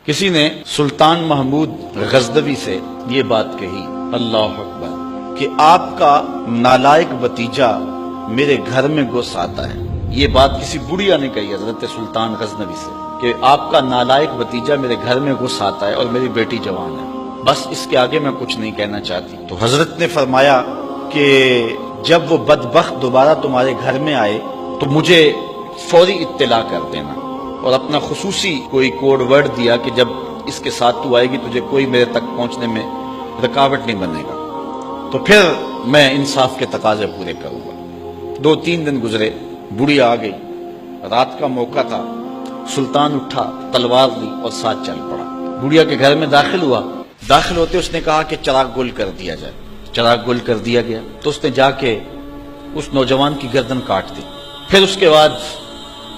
کسی نے سلطان محمود غزنوی سے یہ بات کہی، اللہ اکبر، کہ آپ کا نالائق بھتیجا میرے گھر میں گھس آتا ہے۔ یہ بات کسی بڑھیا نے کہی حضرت سلطان غزنوی سے کہ آپ کا نالائق بھتیجا میرے گھر میں گھس آتا ہے اور میری بیٹی جوان ہے، بس اس کے آگے میں کچھ نہیں کہنا چاہتی۔ تو حضرت نے فرمایا کہ جب وہ بدبخت دوبارہ تمہارے گھر میں آئے تو مجھے فوری اطلاع کر دینا، اور اپنا خصوصی کوئی کوڈ ورڈ دیا کہ جب اس کے ساتھ تو آئے گی تجھے کوئی میرے تک پہنچنے میں رکاوٹ نہیں بنے گا، تو پھر میں انصاف کے تقاضے پورے کروں گا۔ 2-3 دن گزرے، بڑھیا آ گئی، رات کا موقع تھا، سلطان اٹھا، تلوار لی اور ساتھ چل پڑا۔ بڑھیا کے گھر میں داخل ہوا، داخل ہوتے اس نے کہا کہ چراغ گل کر دیا جائے۔ چراغ گل کر دیا گیا تو اس نے جا کے اس نوجوان کی گردن کاٹ دی۔ پھر اس کے بعد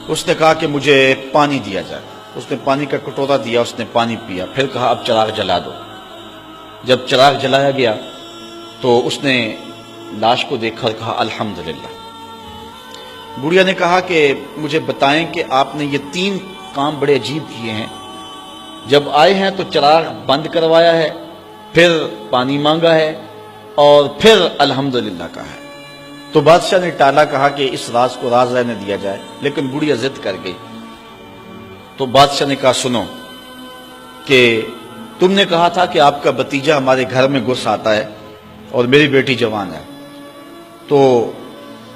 اس نے کہا کہ مجھے پانی دیا جائے۔ اس نے پانی کا کٹورا دیا، اس نے پانی پیا، پھر کہا اب چراغ جلا دو۔ جب چراغ جلایا گیا تو اس نے لاش کو دیکھا اور کہا الحمدللہ۔ بڑھیا نے کہا کہ مجھے بتائیں کہ آپ نے یہ 3 کام بڑے عجیب کیے ہیں، جب آئے ہیں تو چراغ بند کروایا ہے، پھر پانی مانگا ہے، اور پھر الحمدللہ کہا ہے۔ تو بادشاہ نے ٹالا، کہا کہ اس راز کو راز رہنے دیا جائے، لیکن بڑھیا ضد کر گئی۔ تو بادشاہ نے کہا سنو کہ تم نے کہا تھا کہ آپ کا بھتیجا ہمارے گھر میں گھس آتا ہے اور میری بیٹی جوان ہے، تو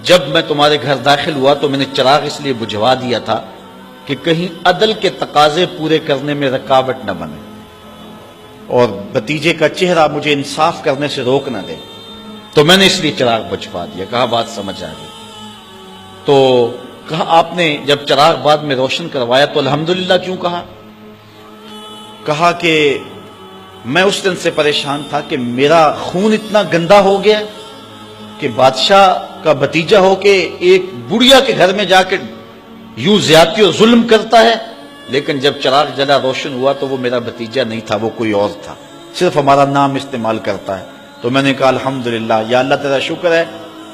جب میں تمہارے گھر داخل ہوا تو میں نے چراغ اس لیے بجھوا دیا تھا کہ کہیں عدل کے تقاضے پورے کرنے میں رکاوٹ نہ بنے اور بھتیجے کا چہرہ مجھے انصاف کرنے سے روک نہ دے، تو میں نے اس لیے چراغ بجھوا دیا۔ کہا بات سمجھ آ گئی۔ تو کہا آپ نے جب چراغ بعد میں روشن کروایا تو الحمدللہ کیوں کہا؟ کہا کہ میں اس دن سے پریشان تھا کہ میرا خون اتنا گندا ہو گیا کہ بادشاہ کا بھتیجا ہو کے ایک بڑھیا کے گھر میں جا کے یوں زیادتی اور ظلم کرتا ہے، لیکن جب چراغ جلا روشن ہوا تو وہ میرا بھتیجا نہیں تھا، وہ کوئی اور تھا، صرف ہمارا نام استعمال کرتا ہے۔ تو میں نے کہا الحمدللہ، یا اللہ تیرا شکر ہے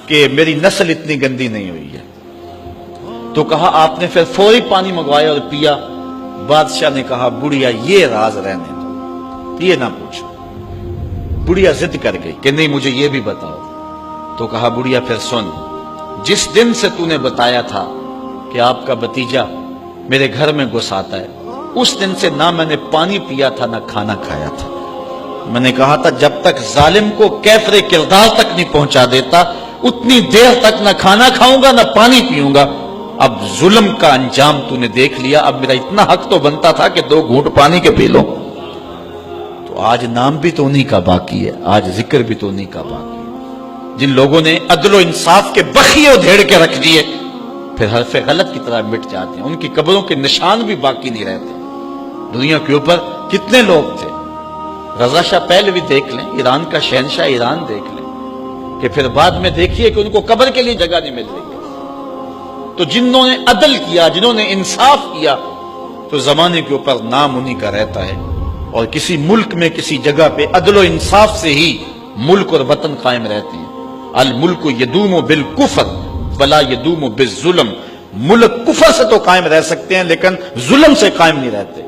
کہ میری نسل اتنی گندی نہیں ہوئی ہے۔ تو کہا آپ نے پھر فوری پانی منگوایا اور پیا۔ بادشاہ نے کہا بڑھیا یہ راز رہنے دو، یہ نہ پوچھو۔ بڑھیا ضد کر گئی کہ نہیں مجھے یہ بھی بتاؤ۔ تو کہا بڑھیا پھر سن، جس دن سے تو نے بتایا تھا کہ آپ کا بھتیجا میرے گھر میں گھس آتا ہے، اس دن سے نہ میں نے پانی پیا تھا نہ کھانا کھایا تھا۔ میں نے کہا تھا جب تک ظالم کو کیفر کردار تک نہیں پہنچا دیتا اتنی دیر تک نہ کھانا کھاؤں گا نہ پانی پیوں گا۔ اب ظلم کا انجام تو نے دیکھ لیا، اب میرا اتنا حق تو بنتا تھا کہ 2 گھونٹ پانی کے پی لو۔ تو آج نام بھی تو انہی کا باقی ہے، آج ذکر بھی تو انہی کا باقی ہے۔ جن لوگوں نے عدل و انصاف کے بخیے ادھیڑ کے رکھ دیے پھر حرف غلط کی طرح مٹ جاتے ہیں، ان کی قبروں کے نشان بھی باقی نہیں رہتے۔ دنیا کے اوپر کتنے لوگ تھے، رضا شاہ پہلوی دیکھ لیں، ایران کا شہنشاہ ایران دیکھ لیں، کہ پھر بعد میں دیکھیے کہ ان کو قبر کے لیے جگہ نہیں مل رہی ہے۔ تو جنہوں نے عدل کیا، جنہوں نے انصاف کیا، تو زمانے کے اوپر نام انہی کا رہتا ہے، اور کسی ملک میں کسی جگہ پہ عدل و انصاف سے ہی ملک اور وطن قائم رہتے ہیں۔ الملک یدوم بالکفر ولا یدوم بالظلم، ملک کفر سے تو قائم رہ سکتے ہیں لیکن ظلم سے قائم نہیں رہتے۔